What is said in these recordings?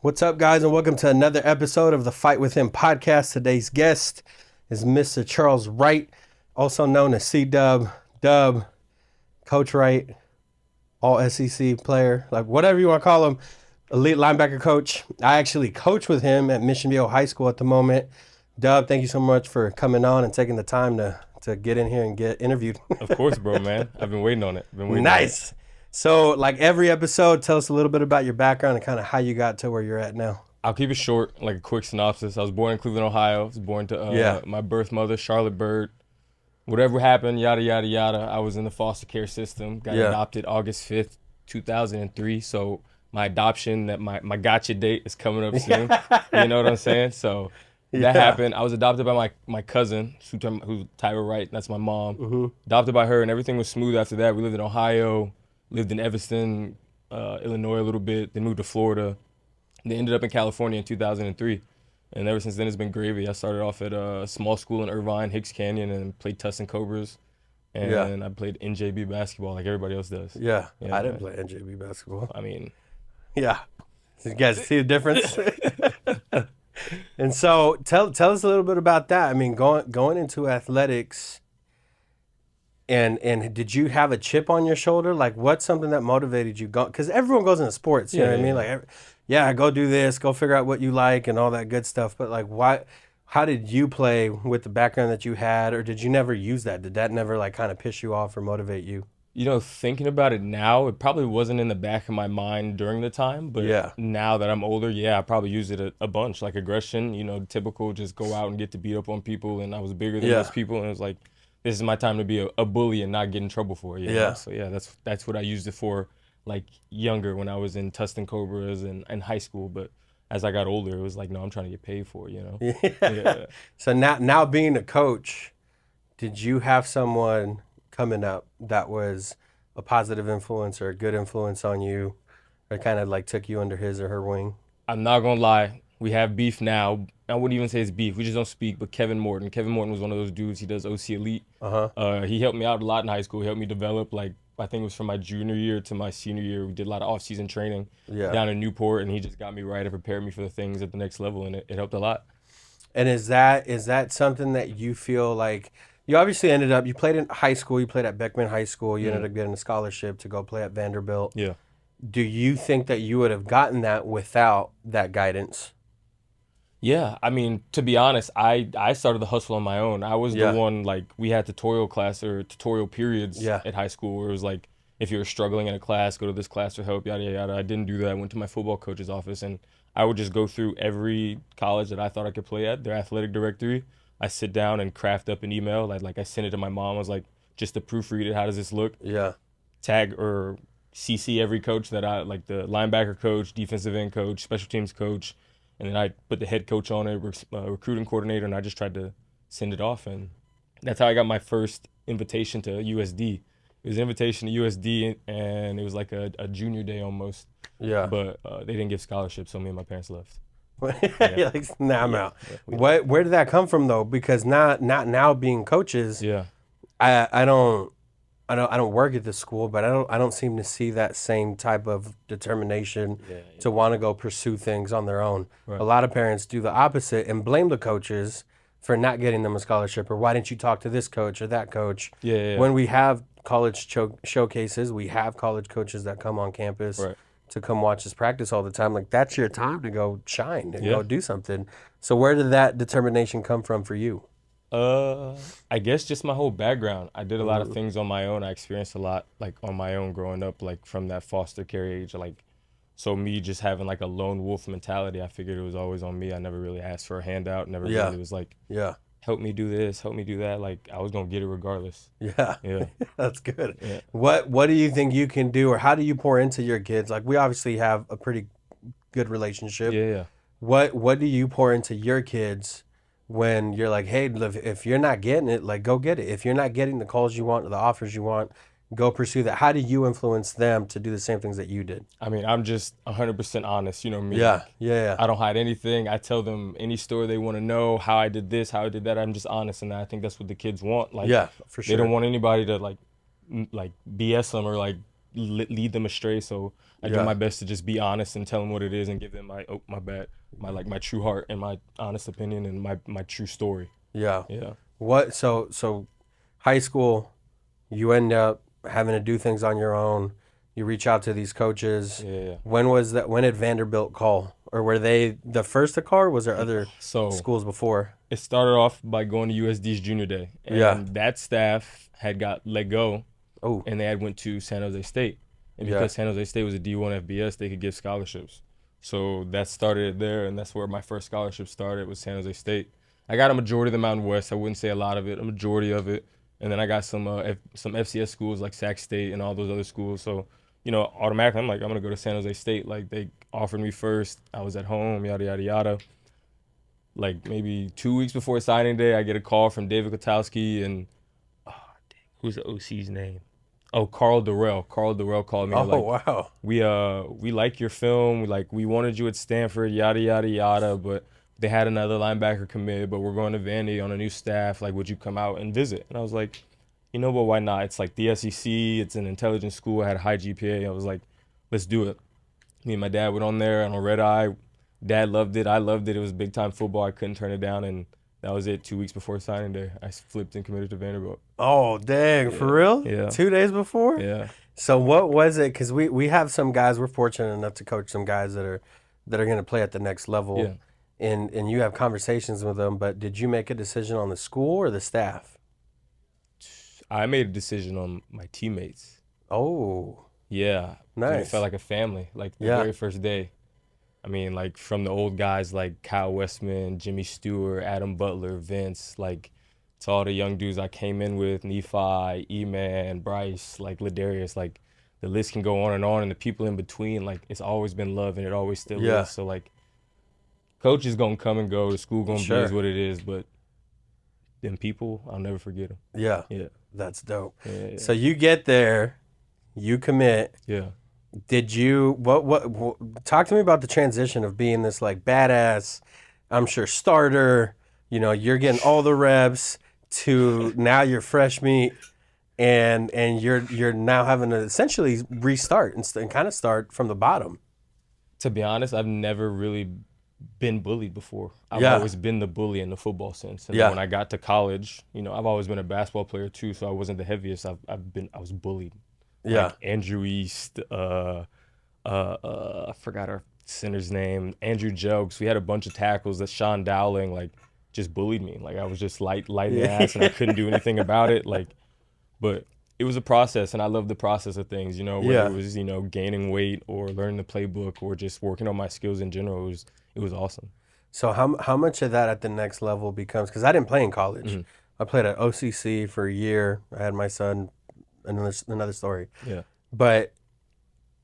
What's up, guys, and welcome to another episode of the Fight With Him podcast. Today's guest is Mr. Charles Wright, also known as C-Dub, Dub, Coach Wright, all SEC player, like whatever you want to call him, elite linebacker coach. I actually coach with him at Mission Viejo High School at the moment. Dub, thank you so much for coming on and taking the time to get in here and get interviewed. Of course, bro, man. I've been waiting on it. Nice. So, like every episode, tell us a little bit about your background and kind of how you got to where you're at now. I'll keep it short, like a quick synopsis. I was born in Cleveland, Ohio. I was born to my birth mother, Charlotte Bird. Whatever happened, yada, yada, yada. I was in the foster care system. Got adopted August 5th, 2003. So my adoption, my gotcha date is coming up soon. You know what I'm saying? So that happened. I was adopted by my cousin, who's Tyra Wright. That's my mom. Mm-hmm. Adopted by her, and everything was smooth after that. We lived in Ohio. Lived in Evanston, Illinois a little bit, then moved to Florida. They ended up in California in 2003. And ever since then, it's been gravy. I started off at a small school in Irvine, Hicks Canyon, and played Tussin Cobras. And I played NJB basketball like everybody else does. Yeah, I didn't play NJB basketball. I mean. Yeah. You guys see the difference? And so tell us a little bit about that. I mean, going into athletics, and did you have a chip on your shoulder? Like, what's something that motivated you? Because everyone goes into sports, you know what I mean? Like, go do this, go figure out what you like and all that good stuff. But, like, how did you play with the background that you had, or did you never use that? Did that never, like, kind of piss you off or motivate you? You know, thinking about it now, it probably wasn't in the back of my mind during the time. But now that I'm older, I probably use it a bunch. Like aggression, you know, typical, just go out and get to beat up on people. And I was bigger than most people. And it was like, this is my time to be a bully and not get in trouble for it. You know? So that's what I used it for, like younger when I was in Tustin Cobras and high school. But as I got older, it was like, no, I'm trying to get paid for it, you know? Yeah. So now being a coach, did you have someone coming up that was a positive influence or a good influence on you, or kind of like took you under his or her wing? I'm not gonna lie, we have beef now. I wouldn't even say it's beef. We just don't speak. But Kevin Morton was one of those dudes. He does OC Elite. He helped me out a lot in high school. He helped me develop. Like, I think it was from my junior year to my senior year. We did a lot of off-season training down in Newport, and he just got me right and prepared me for the things at the next level, and it helped a lot. And is that something that you feel like, you obviously you played in high school, you played at Beckman High School, you ended up getting a scholarship to go play at Vanderbilt. Yeah. Do you think that you would have gotten that without that guidance? Yeah, I mean, to be honest, I started the hustle on my own. I was the one, like, we had tutorial periods at high school where it was like, if you were struggling in a class, go to this class for help, yada, yada, yada. I didn't do that. I went to my football coach's office, and I would just go through every college that I thought I could play at, their athletic directory. I sit down and craft up an email. I sent it to my mom. I was like, just to proofread it, how does this look? Yeah. Tag or CC every coach that I, like the linebacker coach, defensive end coach, special teams coach, and then I put the head coach on it, recruiting coordinator, and I just tried to send it off. And that's how I got my first invitation to USD. It was an invitation to USD, and it was like a junior day almost. Yeah. But they didn't give scholarships, so me and my parents left. You're like, nah, I'm out. Where did that come from, though? Because now being coaches, I don't work at the school, but I don't seem to see that same type of determination to want to go pursue things on their own. Right. A lot of parents do the opposite and blame the coaches for not getting them a scholarship, or why didn't you talk to this coach or that coach? When we have college showcases, we have college coaches that come on campus to come watch us practice all the time. Like, that's your time to go shine and go do something. So where did that determination come from for you? I guess just my whole background. I did a lot of things on my own. I experienced a lot, like, on my own growing up, like, from that foster care age. Like, so me just having, like, a lone wolf mentality, I figured it was always on me. I never really asked for a handout. Never really was like, help me do this, help me do that. Like, I was going to get it regardless. Yeah. That's good. Yeah. What do you think you can do, or how do you pour into your kids? Like, we obviously have a pretty good relationship. Yeah. What do you pour into your kids when you're like, hey, if you're not getting it, like, go get it. If you're not getting the calls you want or the offers you want, go pursue that. How do you influence them to do the same things that you did? I mean, I'm just 100% honest, you know me. Yeah. I don't hide anything. I tell them any story they want to know, how I did this, how I did that. I'm just honest, and I think that's what the kids want. Like, for sure. They don't want anybody to like BS them or like lead them astray. So I do my best to just be honest and tell them what it is and give them my true heart and my honest opinion and my true story. Yeah. Yeah. What? So high school, you end up having to do things on your own. You reach out to these coaches. Yeah. When was that? When did Vanderbilt call? Or were they the first to call, or was there other schools before? It started off by going to USD's junior day. And that staff had got let go. Oh. And they had went to San Jose State. And because San Jose State was a D1 FBS, they could give scholarships. So that started there, and that's where my first scholarship started, was San Jose State. I got a majority of the Mountain West. I wouldn't say a lot of it, a majority of it. And then I got some FCS schools like Sac State and all those other schools. So, automatically I'm like, I'm going to go to San Jose State. Like, they offered me first. I was at home, yada, yada, yada. Like, maybe 2 weeks before signing day, I get a call from David Kotowski and, who's the OC's name? Oh, Carl Durrell. Carl Durrell called me. Oh, wow. We like your film. We wanted you at Stanford, yada, yada, yada. But they had another linebacker commit, but we're going to Vandy on a new staff. Like, would you come out and visit? And I was like, why not? It's like the SEC. It's an intelligence school. I had a high GPA. I was like, let's do it. Me and my dad went on there on a red eye. Dad loved it. I loved it. It was big time football. I couldn't turn it down. And that was it. 2 weeks before signing day, I flipped and committed to Vanderbilt. Oh, dang. For real? Yeah. 2 days before? Yeah. So what was it? Because we have some guys, we're fortunate enough to coach some guys that are going to play at the next level. Yeah. And you have conversations with them, but did you make a decision on the school or the staff? I made a decision on my teammates. Oh. Yeah. Nice. It felt like a family, like the very first day. I mean, like, from the old guys like Kyle Westman, Jimmy Stewart, Adam Butler, Vince, like, to all the young dudes I came in with, Nephi, E-Man, Bryce, like, Ladarius, like, the list can go on, and the people in between, like, it's always been love, and it always still is. So, like, coach is going to come and go, the school going to be is what it is, but them people, I'll never forget them. Yeah. Yeah. That's dope. Yeah. So you get there, you commit. Yeah. Did you what talk to me about the transition of being this like badass, I'm sure starter, you're getting all the reps to now you're fresh meat and you're now having to essentially restart and kind of start from the bottom. To be honest, I've never really been bullied before. I've always been the bully in the football sense. And then when I got to college, I've always been a basketball player too, so I wasn't the heaviest. I was bullied. Like Andrew East, I forgot our center's name, Andrew Jokes. We had a bunch of tackles that Sean Dowling, like, just bullied me. Like, I was just light in the ass and I couldn't do anything about it. Like, but it was a process, and I love the process of things, whether it was, gaining weight or learning the playbook or just working on my skills in general. It was awesome. So how much of that at the next level becomes, because I didn't play in college. Mm-hmm. I played at OCC for a year. I had my son. Another story. Yeah. But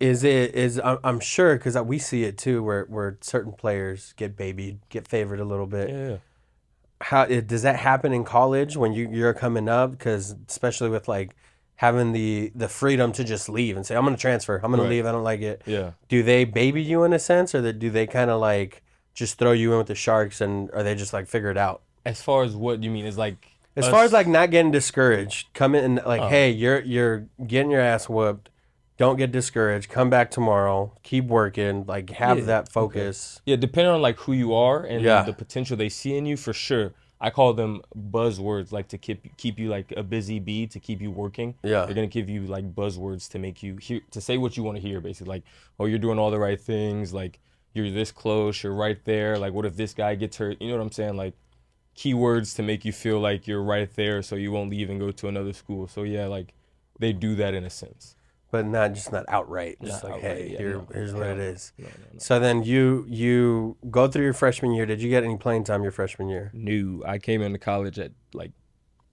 I'm sure, because we see it too, where certain players get babied, get favored a little bit. Yeah. How does that happen in college when you're coming up? Because especially with like having the freedom to just leave and say, I'm going to transfer, I'm going to leave, I don't like it. Yeah. Do they baby you in a sense, or do they kind of like just throw you in with the Sharks, and are they just like figure it out? As far as what you mean is like. As far as like not getting discouraged, come in and like, hey, you're getting your ass whooped. Don't get discouraged. Come back tomorrow. Keep working. Like, have that focus. Okay. Yeah, depending on like who you are and the potential they see in you, for sure. I call them buzzwords, like to keep you like a busy bee, to keep you working. Yeah, they're gonna give you like buzzwords to make you hear, to say what you want to hear, basically. Like, oh, you're doing all the right things. Like, you're this close. You're right there. Like, what if this guy gets hurt? You know what I'm saying? Like, keywords to make you feel like you're right there, so you won't leave and go to another school. So yeah, like, they do that in a sense, but not outright. Just not like, outright, hey, here's what it is. No. So then you go through your freshman year. Did you get any playing time your freshman year? No, I came into college at like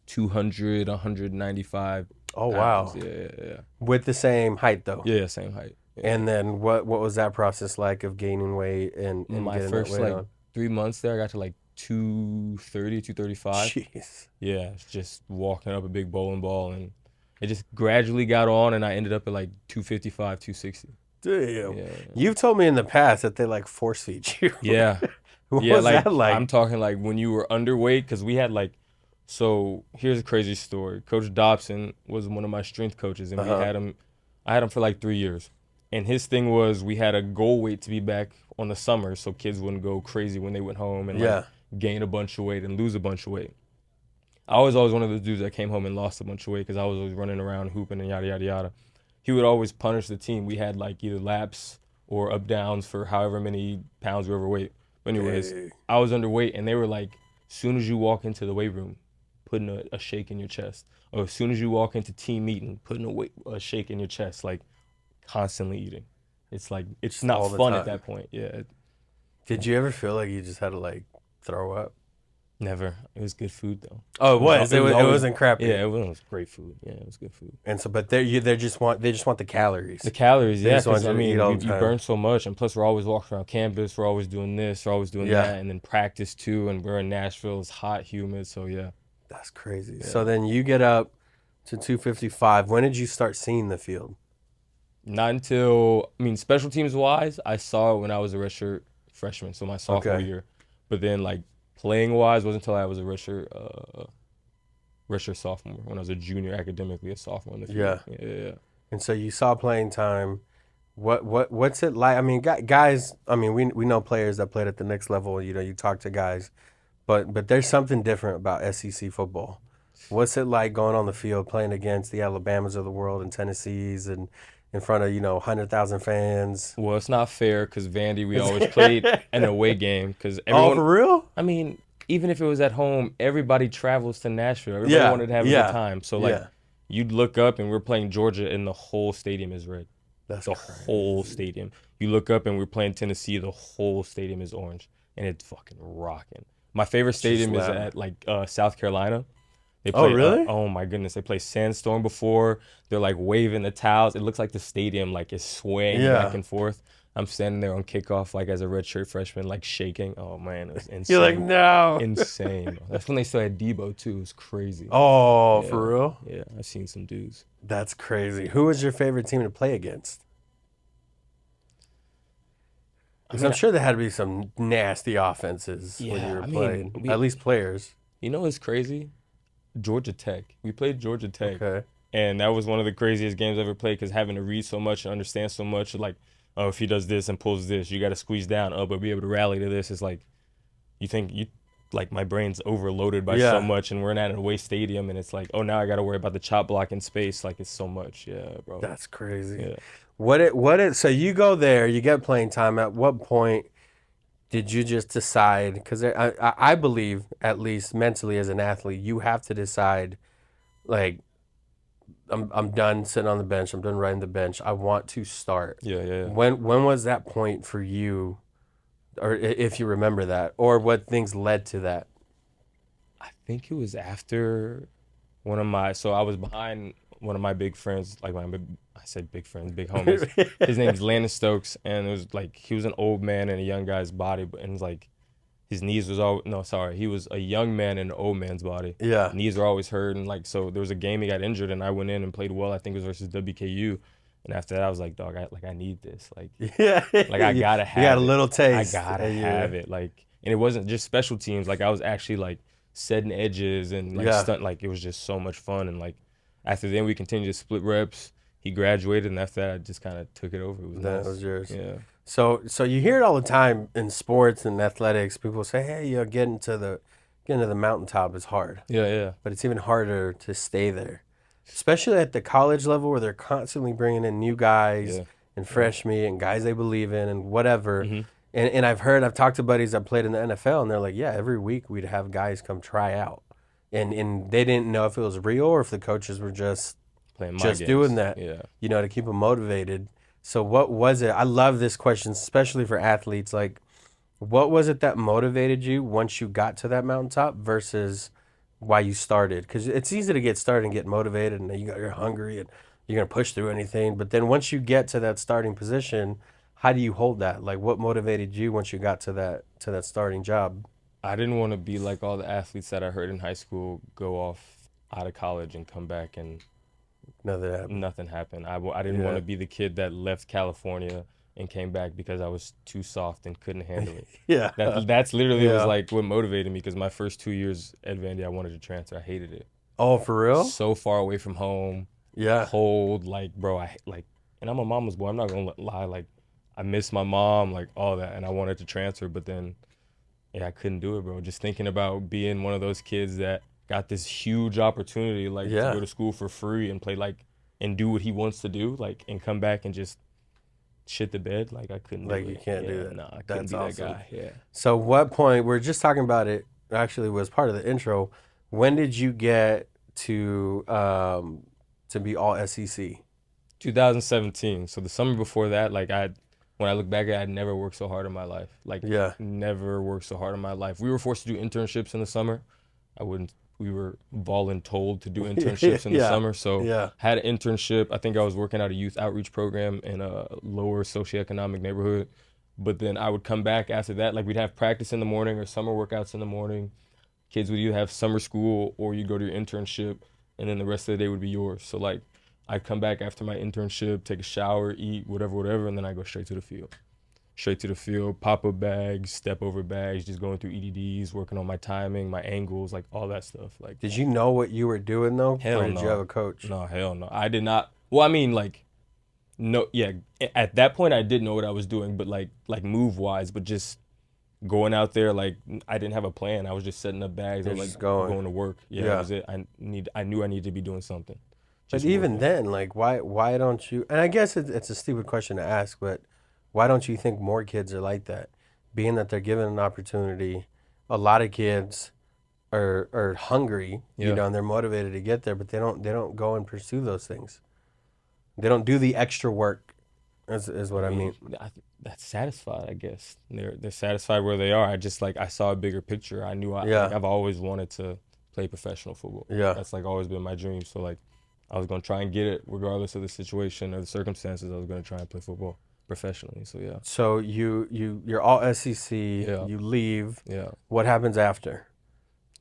200, 195. Oh pounds. Wow. Yeah. With the same height though. Yeah, same height. Yeah. And then what was that process like of gaining weight and my getting first that weight like on? 3 months there, I got to like 230, 235. Jeez. Yeah, it's just walking up a big bowling ball, and it just gradually got on, and I ended up at like 255, 260. Damn. Yeah. You've told me in the past that they like force feed you. Yeah. What was like, that like? I'm talking like when you were underweight, because we had like, so here's a crazy story. Coach Dobson was one of my strength coaches, and we had him I had him for like 3 years. And his thing was we had a goal weight to be back on the summer so kids wouldn't go crazy when they went home and like gain a bunch of weight and lose a bunch of weight. I was always one of those dudes that came home and lost a bunch of weight because I was always running around hooping and yada, yada, yada. He would always punish the team. We had like either laps or up downs for however many pounds we were overweight. But anyways, I was underweight and they were like, as soon as you walk into the weight room, putting a shake in your chest. Or as soon as you walk into team meeting, putting a shake in your chest, like constantly eating. It's like, it's not fun at that point. Yeah. Did you ever feel like you just had to like throw up? Never. It was good food though. Oh, it was. It wasn't crappy. Yeah, it was great food. Yeah, it was good food. And so, but they just want the calories. The calories, yeah. Because I mean, you burn so much, and plus we're always walking around campus. We're always doing this. We're always doing that, and then practice too. And we're in Nashville. It's hot, humid. So yeah. That's crazy. Yeah. So then you get up to 255. When did you start seeing the field? Not until, I mean, special teams wise, I saw it when I was a redshirt freshman, so my sophomore year. But then like playing wise wasn't until I was a redshirt sophomore, when I was a junior academically, a sophomore in the field. Yeah. And so you saw playing time. What's it like? I mean, guys. I mean, we know players that played at the next level. You know, you talk to guys, but there's something different about SEC football. What's it like going on the field playing against the Alabamas of the world and Tennessees and in front of 100,000 fans? Well, it's not fair because Vandy, we always played an away game because everyone. Oh, for real? I mean, even if it was at home, everybody travels to Nashville. Everybody wanted to have a good time. So like, you'd look up and we're playing Georgia and the whole stadium is red. That's the crazy. Whole stadium. You look up and we're playing Tennessee, the whole stadium is orange and it's fucking rocking. My favorite stadium is at like South Carolina. They play, really? Oh my goodness! They play Sandstorm before. They're like waving the towels. It looks like the stadium like is swaying back and forth. I'm standing there on kickoff like as a redshirt freshman, like shaking. Oh man, it was insane. You're like, no. Insane. That's when they still had Debo too. It was crazy. Oh, for real? Yeah, I've seen some dudes. That's crazy. Who was your favorite team to play against? Because I'm sure there had to be some nasty offenses when you were playing. At least players. You know what's crazy? Georgia Tech. We played Georgia Tech. Okay. And that was one of the craziest games I ever played because having to read so much and understand so much, like, oh, if he does this and pulls this, you got to squeeze down, but be able to rally to this. It's like, like my brain's overloaded by so much and we're at an away stadium and it's like, oh, now I got to worry about the chop block in space. Like, it's so much. Yeah, bro. That's crazy. Yeah. So you go there, you get playing time. At what point did you just decide? Because I believe, at least mentally as an athlete, you have to decide, like, I'm done sitting on the bench. I'm done riding the bench. I want to start. Yeah. When was that point for you, or if you remember that, or what things led to that? I think it was after so I was behind one of my big friends, like I said big friends, big homies. His name's Landon Stokes, and it was like he was an old man in a young guy's body, and it's like his knees was he was a young man in an old man's body. Yeah, knees were always hurt, and like so there was a game he got injured, and I went in and played well. I think it was versus WKU, and after that I was like, dog, I need this, like I gotta have. You got a little taste. I gotta have it, like, and it wasn't just special teams. Like I was actually like setting edges and like stunt, like it was just so much fun, and like. After then, we continued to split reps. He graduated, and after that, I just kind of took it over. It was nice. That was yours. Yeah. So you hear it all the time in sports and athletics. People say, "Hey, getting to the mountaintop is hard." Yeah. But it's even harder to stay there, especially at the college level where they're constantly bringing in new guys and fresh meat and guys they believe in and whatever. Mm-hmm. And I've talked to buddies that played in the NFL, and they're like, "Yeah, every week we'd have guys come try out." And they didn't know if it was real or if the coaches were just doing that, to keep them motivated. So what was it? I love this question, especially for athletes. Like, what was it that motivated you once you got to that mountaintop versus why you started? Because it's easy to get started and get motivated, and you're hungry and you're going to push through anything. But then once you get to that starting position, how do you hold that? Like, what motivated you once you got to that starting job? I didn't want to be like all the athletes that I heard in high school go off out of college and come back and nothing happened. I didn't want to be the kid that left California and came back because I was too soft and couldn't handle it. That's literally was like what motivated me, because my first 2 years at Vandy, I wanted to transfer. I hated it. Oh, for real? So far away from home. cold, like, bro, and I'm a mama's boy. I'm not gonna lie, like, I miss my mom, like, all that, and I wanted to transfer, but then, yeah, I couldn't do it, bro. Just thinking about being one of those kids that got this huge opportunity, like, to go to school for free and play, like, and do what he wants to do, like, and come back and just shit the bed, like, I couldn't do it. Like, you can't do that. Nah, I couldn't be that guy. Yeah. So what point, we're just talking about it, actually was part of the intro. When did you get to be all SEC? 2017. So the summer before that, like, when I look back at it, I'd never worked so hard in my life. Like, never worked so hard in my life. We were forced to do internships in the summer. We were voluntold to do internships in the summer. So had an internship. I think I was working at a youth outreach program in a lower socioeconomic neighborhood. But then I would come back after that. Like, we'd have practice in the morning or summer workouts in the morning. Kids would either have summer school or you'd go to your internship, and then the rest of the day would be yours. So, like, I'd come back after my internship, take a shower, eat, whatever, and then I go straight to the field. Pop-up bags, step over bags, just going through EDDs, working on my timing, my angles, like, all that stuff. Like, did you know what you were doing, though? Hell or did no. you have a coach? No, hell no. I did not. Well, I mean, like, no, yeah. At that point, I did know what I was doing, but like move-wise, but just going out there, like, I didn't have a plan. I was just setting up bags. I was like going to work. Yeah, that was it. I knew I needed to be doing something. But even then, like, why don't you? And I guess it's a stupid question to ask, but why don't you think more kids are like that? Being that they're given an opportunity, a lot of kids are hungry, you know, and they're motivated to get there, but they don't go and pursue those things. They don't do the extra work, is what I mean. That's satisfied, I guess. They're satisfied where they are. I saw a bigger picture. I knew I've always wanted to play professional football. Yeah, that's like always been my dream. So, like, I was gonna try and get it regardless of the situation or the circumstances. I was gonna try and play football professionally. So yeah. So you're all SEC. Yeah. You leave. Yeah. What happens after?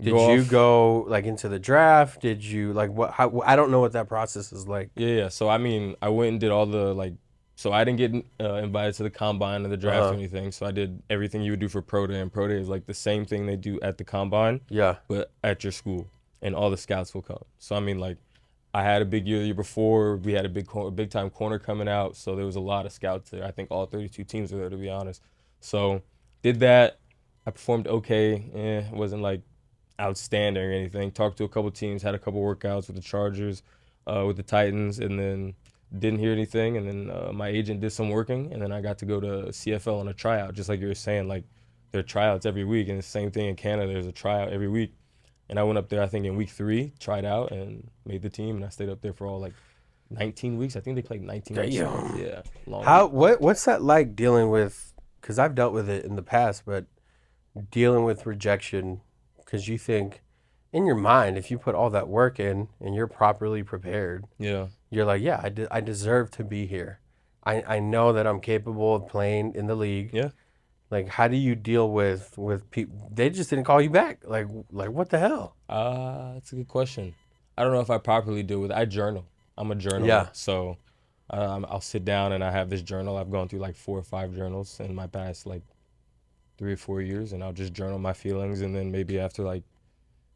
Did you go, like, into the draft? Did you, like, how, I don't know what that process is like. Yeah. So I mean, I went and did all the, like, so I didn't get invited to the combine or the draft or anything. So I did everything you would do for pro day, and pro day is like the same thing they do at the combine. Yeah. But at your school, and all the scouts will come. So I mean, like, I had a big year the year before. We had a big time corner coming out, so there was a lot of scouts there. I think all 32 teams were there, to be honest. So did that. I performed okay. It wasn't like outstanding or anything. Talked to a couple teams, had a couple workouts with the Chargers, with the Titans, and then didn't hear anything. And then my agent did some working, and then I got to go to CFL on a tryout, just like you were saying. Like, there are tryouts every week, and the same thing in Canada. There's a tryout every week. And I went up there, I think, in week 3, tried out, and made the team. And I stayed up there for all, like, 19 weeks. I think they played 19 weeks. Yeah. What's that like, dealing with, because I've dealt with it in the past, but dealing with rejection, because you think, in your mind, if you put all that work in and you're properly prepared, you're like, yeah, I deserve to be here. I know that I'm capable of playing in the league. Yeah. Like, how do you deal with people? They just didn't call you back. Like what the hell? That's a good question. I don't know if I properly deal with it. I journal. I'm a journaler. Yeah. So I'll sit down and I have this journal. I've gone through like 4 or 5 journals in my past, like, 3 or 4 years, and I'll just journal my feelings. And then maybe after, like,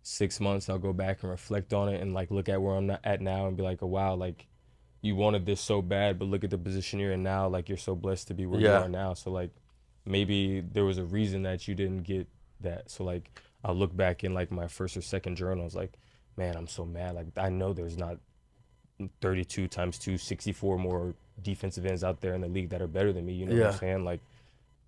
6 months, I'll go back and reflect on it and, like, look at where I'm at now and be like, oh, wow, like, you wanted this so bad, but look at the position you're in now. Like, you're so blessed to be where you are now. So, like, maybe there was a reason that you didn't get that. So, like, I'll look back in, like, my first or second journals, like, man, I'm so mad. Like, I know there's not 32 times 2, 64 more defensive ends out there in the league that are better than me. You know what I'm saying? Like,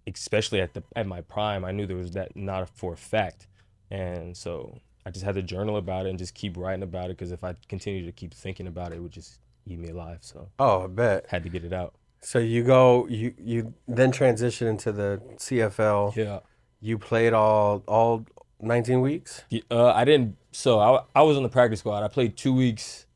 especially at my prime, I knew there was that, not for a fact. And so I just had to journal about it and just keep writing about it, because if I continued to keep thinking about it would just eat me alive. So I bet. Had to get it out. So you then transition into the CFL. Yeah. You played all 19 weeks? I didn't. So I was on the practice squad. I played 2 weeks,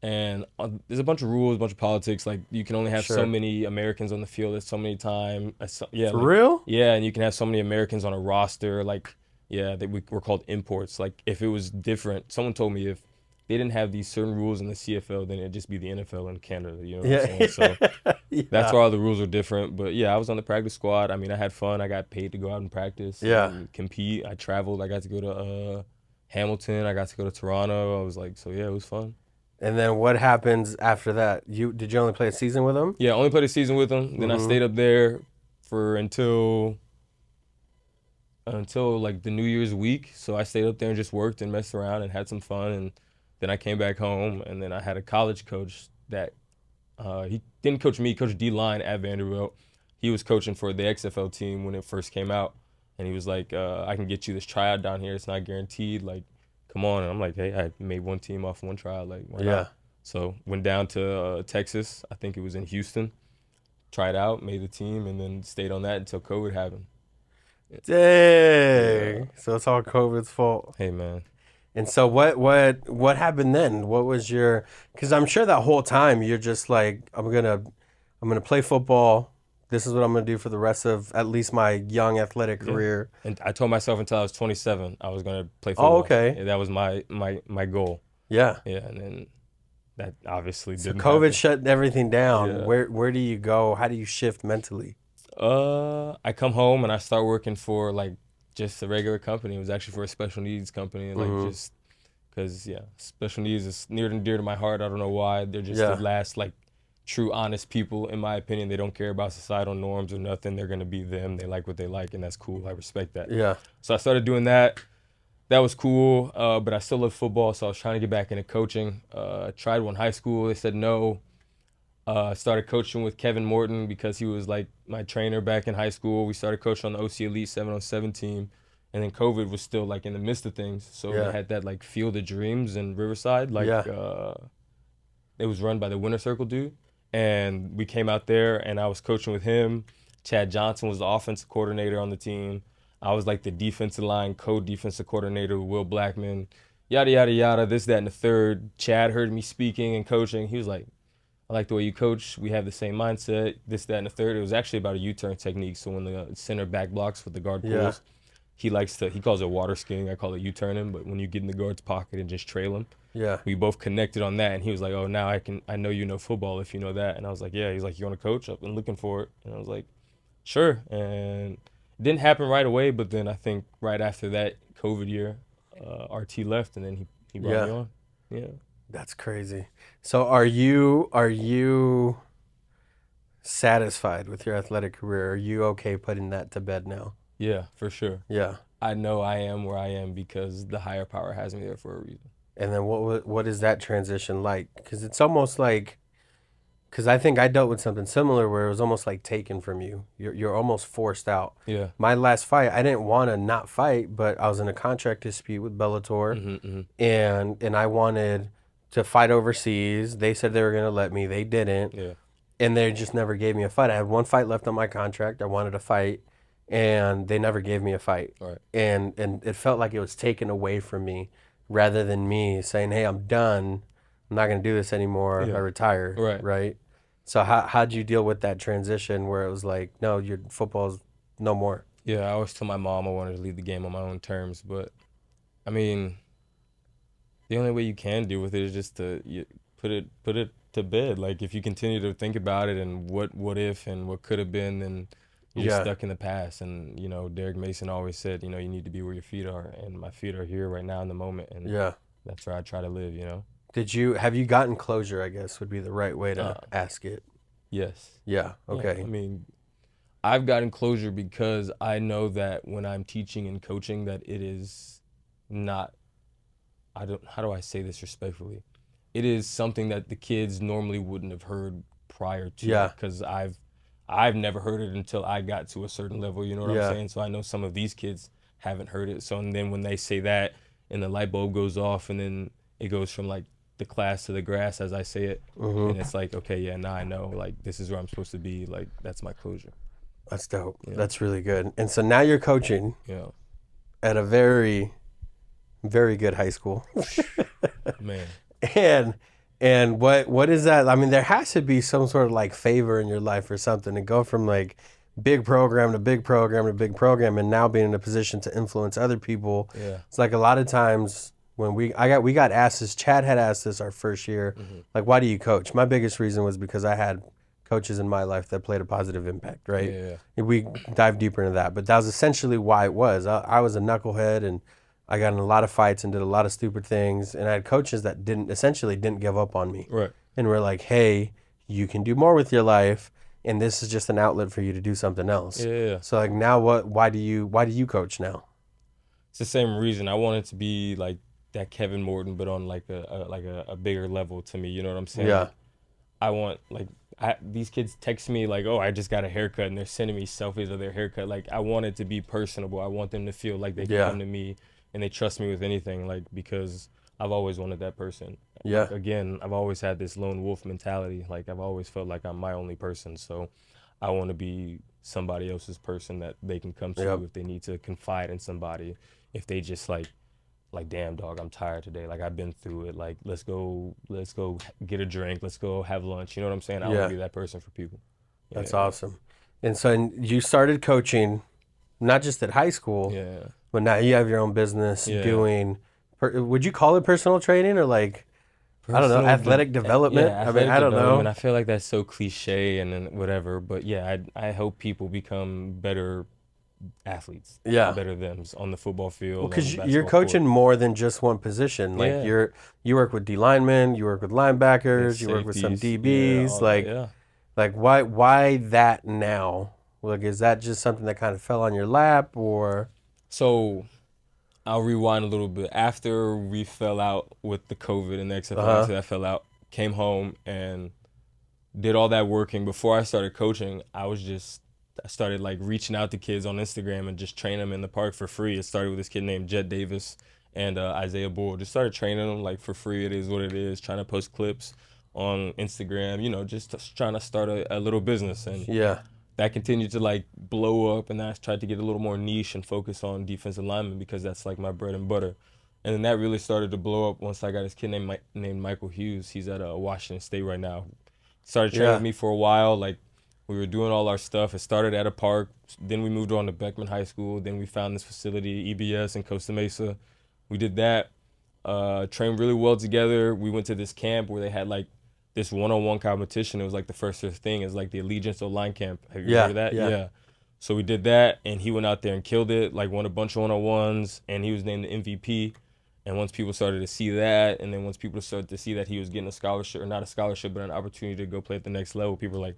and there's a bunch of rules, a bunch of politics. Like, you can only have so many Americans on the field at so many times. For real? Yeah, and you can have so many Americans on a roster. Like, yeah, we're called imports. Like, if it was different, someone told me if they didn't have these certain rules in the CFL, then it'd just be the NFL in Canada. You know what I'm saying? So that's why all the rules are different. But yeah, I was on the practice squad. I mean, I had fun. I got paid to go out and practice. And compete. I traveled. I got to go to Hamilton. I got to go to Toronto. I was like, so yeah, it was fun. And then what happens after that? Did you only play a season with him? Yeah, I only played a season with him. Then I stayed up there for until like the New Year's week. So I stayed up there and just worked and messed around and had some fun. And then I came back home, and then I had a college coach that he didn't coach me, he coached D-line at Vanderbilt. He was coaching for the XFL team when it first came out. And he was like, I can get you this tryout down here. It's not guaranteed. Like, come on. And I'm like, hey, I made one team off one tryout. Like, why not? So went down to Texas. I think it was in Houston. Tried out, made the team, and then stayed on that until COVID happened. Dang. Yeah. So it's all COVID's fault. Hey, man. And so what happened then? What was your? Because I'm sure that whole time you're just like, I'm gonna play football. This is what I'm gonna do for the rest of at least my young athletic career. And I told myself until I was 27 I was gonna play football. Oh, okay. Yeah, that was my goal. Yeah. Yeah, and then that obviously didn't. So COVID happen. shut everything down. Yeah. Where do you go? How do you shift mentally? I come home and I start working for like just a regular company. It was actually for a special needs company, and like just because special needs is near and dear to my heart. I don't know why. They're just the last like true honest people, in my opinion. They don't care about societal norms or nothing. They're gonna be them. They like what they like, and that's cool. I respect that. Yeah. So I started doing that. That was cool, but I still love football, so I was trying to get back into coaching. I tried one high school. They said no. I started coaching with Kevin Morton because he was like my trainer back in high school. We started coaching on the OC Elite 7-on-7 team, and then COVID was still like in the midst of things. So we had that like Field of Dreams in Riverside, like it was run by the Winter Circle dude, and we came out there and I was coaching with him. Chad Johnson was the offensive coordinator on the team. I was like the defensive line co-defensive coordinator with Will Blackman, yada, yada, yada, this, that, and the third. Chad heard me speaking and coaching. He was like, I like the way you coach. We have the same mindset, this, that, and the third. It was actually about a U-turn technique. So when the center back blocks with the guard pulls, he calls it water skiing. I call it U-turning. But when you get in the guard's pocket and just trail him, we both connected on that. And he was like, oh, now I know you know football if you know that. And I was like, yeah. He's like, you want to coach? I've been looking for it. And I was like, sure. And it didn't happen right away. But then I think right after that COVID year, RT left, and then he brought me on. Yeah. That's crazy. So are you satisfied with your athletic career? Are you okay putting that to bed now? Yeah, for sure. Yeah. I know I am where I am because the higher power has me there for a reason. And then what is that transition like? Because it's almost like, because I think I dealt with something similar where it was almost like taken from you. You're almost forced out. Yeah. My last fight, I didn't want to not fight, but I was in a contract dispute with Bellator, and I wanted to fight overseas. They said they were going to let me. They didn't. Yeah. And they just never gave me a fight. I had one fight left on my contract. I wanted a fight, and they never gave me a fight. Right. And it felt like it was taken away from me rather than me saying, hey, I'm done. I'm not going to do this anymore. I retire. Right. So how'd you deal with that transition where it was like, no, your football's no more? Yeah, I always told my mom I wanted to leave the game on my own terms. But, I mean, the only way you can deal with it is just to put it to bed. Like, if you continue to think about it and what if and what could have been, then you're just stuck in the past. And, Derek Mason always said, you need to be where your feet are. And my feet are here right now in the moment. And that's where I try to live, Have you gotten closure, I guess, would be the right way to ask it? Yes. Yeah, okay. Yeah, I mean, I've gotten closure because I know that when I'm teaching and coaching that it is not, how do I say this respectfully? It is something that the kids normally wouldn't have heard prior to. Yeah. Because I've never heard it until I got to a certain level, you know what I'm saying? So I know some of these kids haven't heard it. So, and then when they say that and the light bulb goes off and then it goes from like the class to the grass, as I say it, and it's like, okay, yeah, now I know, like, this is where I'm supposed to be, like, that's my closure. That's dope. Yeah. That's really good. And so now you're coaching at a very, very good high school. Man. And what is that? I mean, there has to be some sort of like favor in your life or something to go from like big program to big program to big program and now being in a position to influence other people. Yeah. It's like a lot of times when we got asked this, Chad had asked this our first year, like, why do you coach? My biggest reason was because I had coaches in my life that played a positive impact, right? Yeah. We dive deeper into that, but that was essentially why it was. I was a knucklehead and I got in a lot of fights and did a lot of stupid things. And I had coaches that essentially didn't give up on me. Right. And were like, hey, you can do more with your life. And this is just an outlet for you to do something else. Yeah. So like now why do you coach now? It's the same reason. I wanted to be like that Kevin Morton, but on like a bigger level to me. You know what I'm saying? Yeah. Like, I want these kids text me like, oh, I just got a haircut, and they're sending me selfies of their haircut. Like, I want it to be personable. I want them to feel like they can come to me and they trust me with anything, like, because I've always wanted that person. Yeah. Like, again, I've always had this lone wolf mentality. Like, I've always felt like I'm my only person. So I want to be somebody else's person that they can come to if they need to confide in somebody. If they just like, damn, dog, I'm tired today. Like, I've been through it. Like, let's go get a drink. Let's go have lunch. You know what I'm saying? I want to be that person for people. That's awesome. And so you started coaching, not just at high school, but now you have your own business doing, would you call it personal training or like, I don't know, athletic development? I don't know. I feel like that's so cliche and then whatever. But yeah, I hope people become better athletes, better them on the football field. Because you're coaching more than just one position. Like you work with D linemen, you work with linebackers, you work with some DBs. Like why that now? Like, is that just something that kind of fell on your lap, or? So, I'll rewind a little bit. After we fell out with the COVID and the XFL, after that fell out, came home and did all that working. Before I started coaching, I started like reaching out to kids on Instagram and just training them in the park for free. It started with this kid named Jet Davis and Isaiah Bull. Just started training them like for free. It is what it is. Trying to post clips on Instagram, you know, just trying to start a little business. And that continued to like blow up, and then I tried to get a little more niche and focus on defensive linemen because that's like my bread and butter. And then that really started to blow up once I got this kid named Michael Hughes. He's at Washington State right now. Started training with me for a while. Like, we were doing all our stuff. It started at a park. Then we moved on to Beckman High School. Then we found this facility, EBS in Costa Mesa. We did that, trained really well together. We went to this camp where they had like this one-on-one competition. It was like the first thing. It was like the Allegiance O-line camp. Have you heard of that? Yeah. So we did that, and he went out there and killed it, like won a bunch of one-on-ones, and he was named the MVP. And once people started to see that, and then once people started to see that he was getting a scholarship, or not a scholarship, but an opportunity to go play at the next level, people were like,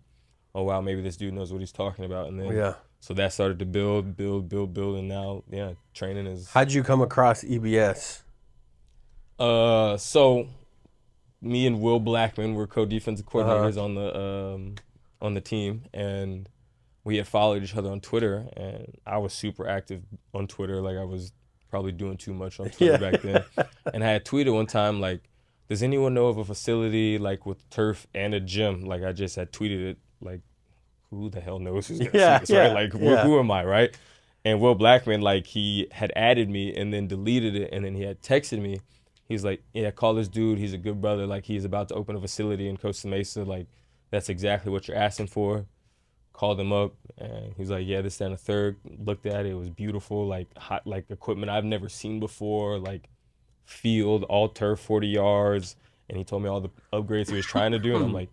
oh, wow, maybe this dude knows what he's talking about. And then so that started to build, and now, training is... How'd you come across EBS? So me and Will Blackman were co-defensive coordinators on the team, and we had followed each other on Twitter, and I was super active on Twitter. Like, I was probably doing too much on Twitter back then. And I had tweeted one time, like, does anyone know of a facility, like, with turf and a gym? Like, I just had tweeted it, like, who the hell knows who's going to see this, right? Like, who am I, right? And Will Blackman, like, he had added me and then deleted it, and then he had texted me. He's like, yeah, call this dude. He's a good brother. Like, he's about to open a facility in Costa Mesa. Like, that's exactly what you're asking for. Called him up, and he's like, yeah, this, that, and the third. Looked at it. It was beautiful, like, hot, like, equipment I've never seen before, like, field, all turf, 40 yards. And he told me all the upgrades he was trying to do, and I'm like,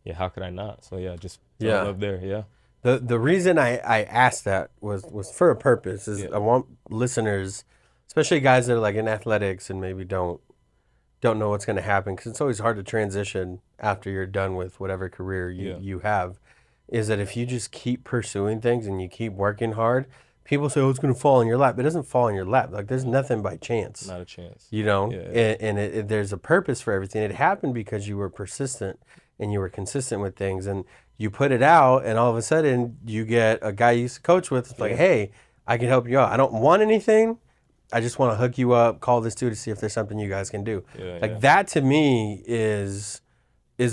yeah, how could I not? So, yeah, just fell up there, The reason I asked that was for a purpose. I want listeners, especially guys that are like in athletics and maybe don't know what's going to happen, because it's always hard to transition after you're done with whatever career you have, is that if you just keep pursuing things and you keep working hard, people say, oh, it's going to fall in your lap. It doesn't fall in your lap. Like, there's nothing by chance. Not a chance. You know? And there's a purpose for everything. It happened because you were persistent and you were consistent with things, and you put it out, and all of a sudden you get a guy you used to coach with. It's like, hey, I can help you out. I don't want anything. I just want to hook you up, call this dude to see if there's something you guys can do. That to me is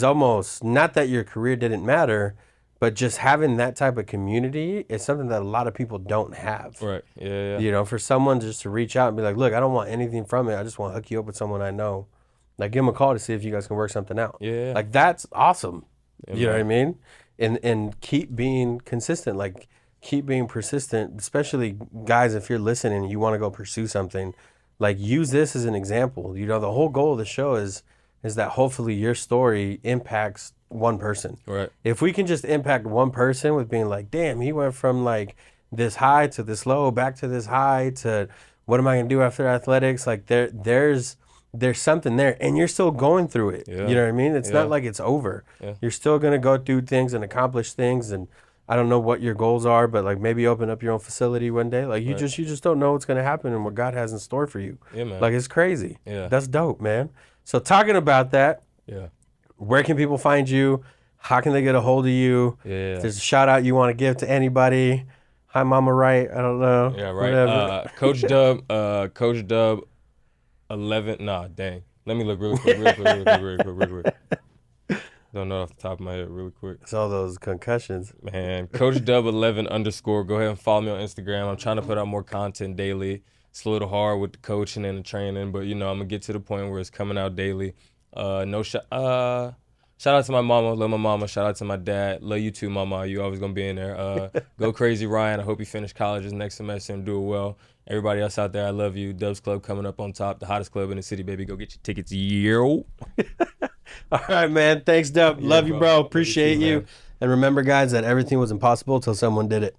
almost, not that your career didn't matter, but just having that type of community is something that a lot of people don't have. Right. Yeah. You know, for someone just to reach out and be like, look, I don't want anything from it. I just want to hook you up with someone I know. Like, give them a call to see if you guys can work something out. Yeah. Like, that's awesome. You know what I mean? And keep being consistent. Like, keep being persistent, especially guys, if you're listening and you want to go pursue something, like, use this as an example. You know, the whole goal of the show is that hopefully your story impacts one person. Right. If we can just impact one person with being like, damn, he went from like this high to this low, back to this high to what am I going to do after athletics? Like there's something there, and you're still going through it. Yeah. You know what I mean? It's not like it's over. Yeah. You're still going to go through things and accomplish things, and I don't know what your goals are, but like maybe open up your own facility one day. Like you just don't know what's going to happen and what God has in store for you. Yeah, man. Like it's crazy. Yeah. That's dope, man. So talking about that, yeah. Where can people find you? How can they get a hold of you? Yeah. If there's a shout out you want to give to anybody. Hi, Mama Wright. I don't know. Yeah, right. Coach Dub, 11. Nah, dang. Let me look really quick. Don't know off the top of my head really quick. It's all those concussions. Man, Coach Dub 11 _. Go ahead and follow me on Instagram. I'm trying to put out more content daily. It's a little hard with the coaching and the training, but I'm gonna get to the point where it's coming out daily. Shout out to my mama, love my mama. Shout out to my dad, love you too, mama. You always gonna be in there. Go crazy, Ryan. I hope you finish college this next semester and do it well. Everybody else out there, I love you. Dubs Club coming up on top, the hottest club in the city, baby. Go get your tickets, yo. All right, man. Thanks, Dub. Love you, bro. Appreciate you. And remember, guys, that everything was impossible till someone did it.